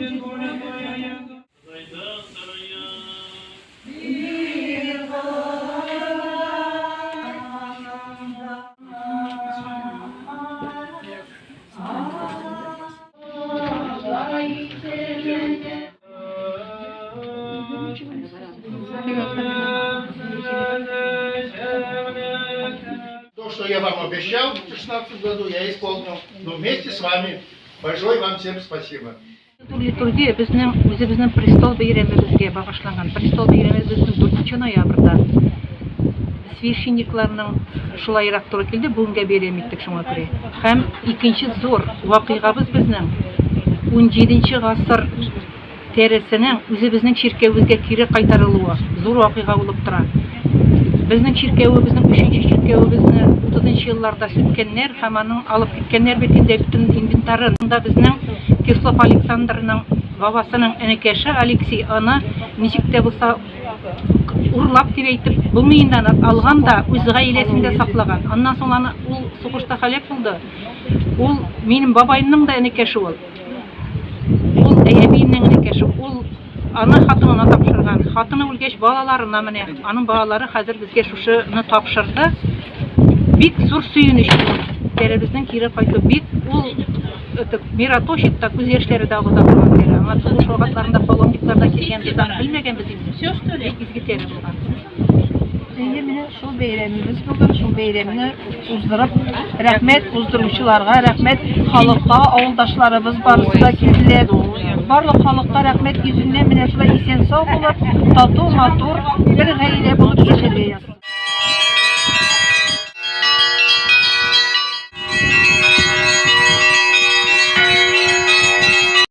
То, что я вам обещал в 2016 году, я исполнил. Но вместе с вами. Большое вам всем спасибо. Литургия безнең престол бәйрәмебезгә багышланган. Престол бәйрәмебез 4 ноябрьдә. Священникларның шулайрак туры килде, бүгенгә бәйрәм иттек шуңа күрә. Һәм икенче зур вакыйгабыз безнең 17нче гасыр тәрәсенең үзебезнең чиркәвебезгә кире кайтарылуы зур вакыйга булып тора. Безнең чиркәвебезнең 3нче чиркәвебезне 30нчы елларда сүткәннәр һәм аның алып киткәннәр бит инде бөтен инвентарын. Монда безнең Кислов Александрның бабасының энекәше Алексей аны ничек тә булса урлап дип әйтеп булмыйндан алган да үз гаиләсендә саклаган. Аннан соң аны ул сугышта һәлак булды. Ул минем бабайның да энекәше ул. Ул әбиемнең энекәше. Ул аны хатынына тапшырган. Хатыны үлгәч балаларына менә аның балалары хәзер безгә шушыны тапшырды. Бик зур сөенеч. Тәрәбезнең кире кайту бик ул Миратошитта күз яшьләре дә агыза торган. Аңа сугыш вакытларында паломникларда килгән бездән белмәгәнбез инде. Все что ли? Изгетәре булган. Инде менә шул бәйрәмебез бүген, шул бәйрәмне уздырып, рәхмәт уздыручыларга, рәхмәт халыкка, авылдашларыбыз барысы да килделәр. Барлык халыкка рәхмәт йөзеннән менә шулай исән сау булып, тату матур бер гаилә булып яшәргә.